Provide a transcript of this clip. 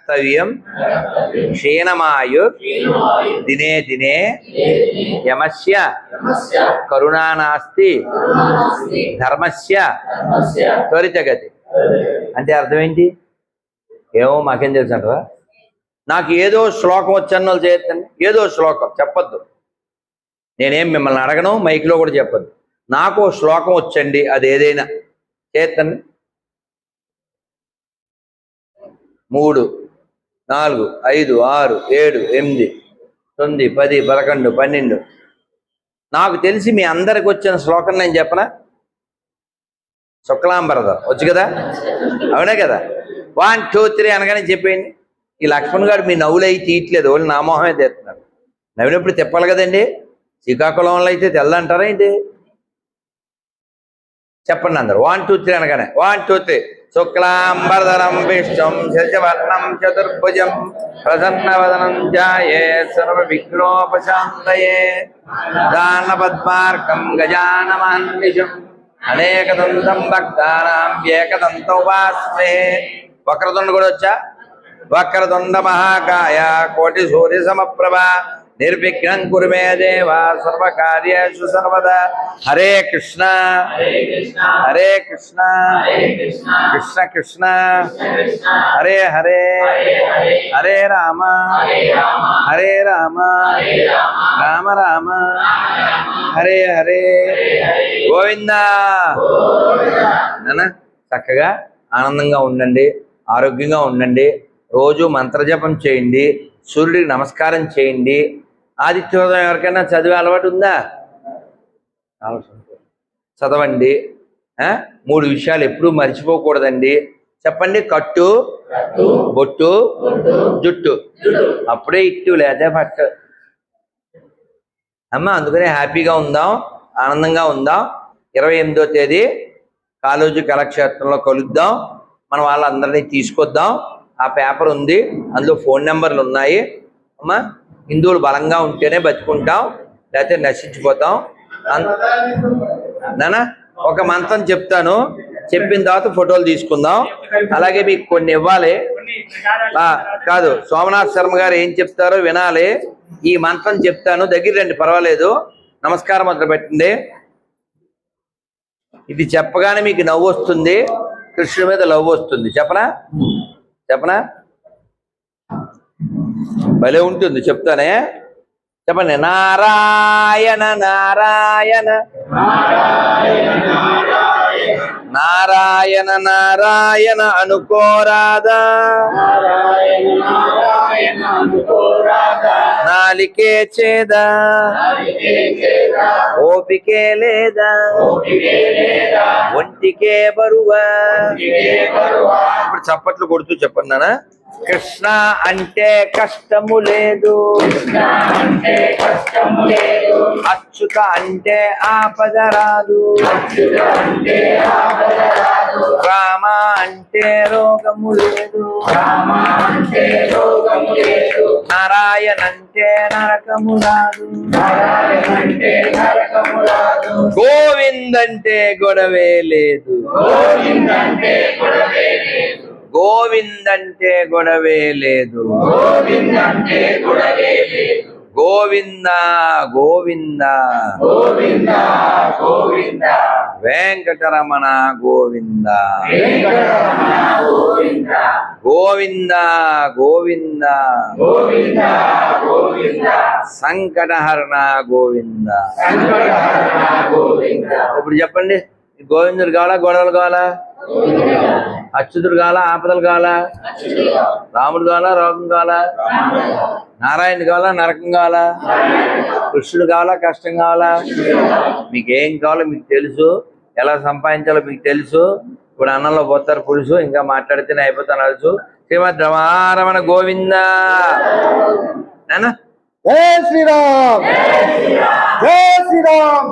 కర్తవ్యం క్షీణమాయు దినే దినే యమస్య కరుణా నాస్తి ధర్మస్య త్వరితగతి. అంటే అర్థం ఏంటి? ఏమో మాకేం తెలుసు అంటారా? నాకు ఏదో శ్లోకం వచ్చన్న వాళ్ళు చేయొద్దండి. ఏదో శ్లోకం చెప్పొద్దు. నేనేం మిమ్మల్ని అడగను, మైక్లో కూడా చెప్పొద్దు. నాకు శ్లోకం వచ్చండి, అది ఏదైనా చేయొద్దండి. 3, 4, 5, 6, 7, 8, 9, 10, 11, 12. నాకు తెలిసి మీ అందరికి వచ్చిన శ్లోకం నేను చెప్పనా? శుక్లాంబరధరం వచ్చు కదా, అవునే కదా. 1, 2, 3 అనగానే చెప్పేయండి. ఈ లక్ష్మణ్ గారు మీ నవ్వులు అయి తీయట్లేదు, వాళ్ళు నా మొహమే తీస్తున్నారు. నవ్వినప్పుడు తిప్పాలి కదండి. శ్రీకాకుళంలో అయితే తెల్లంటారా ఏంటి? చెప్పండి అందరు. 1, 2, 3 అనగానే 1, 2, 3. శుక్లాంబరధరం విష్ణుం శశివర్ణం చతుర్భుజం ప్రసన్నవదనం ధ్యాయేత్ సర్వవిఘ్నోపశాంతయే దానపద్మార్కం గజానమహర్నిశం అనేకదంతం భక్తానాం ఏకదంతం ఉపాస్మహే. వక్రతుండ కూడా వచ్చా? వక్రతుండ మహాకాయ కోటి సూర్య సమప్రభ నిర్విఘ్నం కురు మే దేవ సర్వకార్యేషు సర్వదా. హరే కృష్ణ హరే కృష్ణ కృష్ణ కృష్ణ హరే హరే హరే రామ హరే రామ రామ రామ హరే హరే గోవిందా. నాన్న చక్కగా ఆనందంగా ఉండండి, ఆరోగ్యంగా ఉండండి. రోజు మంత్రజపం చేయండి, సూర్యుడికి నమస్కారం చేయండి. ఆదిత్యోదయం ఎవరికైనా చదివే అలవాటు ఉందా? చదవండి. 3 విషయాలు ఎప్పుడూ మర్చిపోకూడదండి. చెప్పండి. కట్టు, బొట్టు, జుట్టు. అప్పుడే ఇట్టు లేదా పట్టు అమ్మ. అందుకనే హ్యాపీగా ఉందాం, ఆనందంగా ఉందాం. 28వ తేదీ కాళోజీ కళాక్షేత్రంలో కలుద్దాం. మన వాళ్ళందరినీ తీసుకొద్దాం. ఆ పేపర్ ఉంది, అందులో ఫోన్ నెంబర్లు ఉన్నాయి. అమ్మా, హిందువులు బలంగా ఉంటేనే బతుకుంటాం, లేకపోతే నశించిపోతాం. నాన్న ఒక మంత్రం చెప్తాను, చెప్పిన తర్వాత ఫోటోలు తీసుకుందాం. అలాగే మీకు కొన్ని ఇవ్వాలి. కాదు, సోమనాథ్ శర్మ గారు ఏం చెప్తారో వినాలి. ఈ మంత్రం చెప్తాను, దగ్గర రండి, పర్వాలేదు. నమస్కారం మొదలు పెట్టండి. ఇది చెప్పగానే మీకు నవ్వు వస్తుంది, కృష్ణుడి మీద లవ్ వస్తుంది. చెప్పనా? చెప్పనా? భలే ఉంటుంది, చెప్తానే. చెప్పండి. నారాయణ నారాయణ నారాయణ నారాయణ అనుకోరాదా, నాలికే చేదా, ఓపికే లేదా, ఒంటికే బరువా. ఇప్పుడు చప్పట్లు కొడుతూ చెప్పండి నాన్న. కృష్ణ అంటే కష్టము లేదు, అచ్యుత అంటే ఆపద రాదు, రామ అంటే రోగము లేదు, నారాయణ అంటే నరకము రాదు, గోవింద్ అంటే గొడవే లేదు, గోవింద్ అంటే గొడవే లేదు, గోవింద గోవింద వెంకటరమణ గోవింద గోవింద గోవింద సంకటహరణ గోవింద. ఇప్పుడు చెప్పండి, గోవిందుడు కావాలా, గొడవలు కావాలా? అచ్యుతుడు కావాలా, ఆపదలు కావాలా? రాముడు కావాలా, రోగం కావాలా? నారాయణుడు కావాలా, నరకం కావాలా? కృష్ణుడు కావాలా, కష్టం కావాలా? మీకు ఏం కావాలో మీకు తెలుసు, ఎలా సంపాదించాలో మీకు తెలుసు. ఇప్పుడు అన్నంలో పోతారు పులుసు, ఇంకా మాట్లాడితేనే అయిపోతాను తెలుసు. శ్రీమద్ రమారమణ గోవింద. నాన్న జై శ్రీరామ్, జై శ్రీరామ్.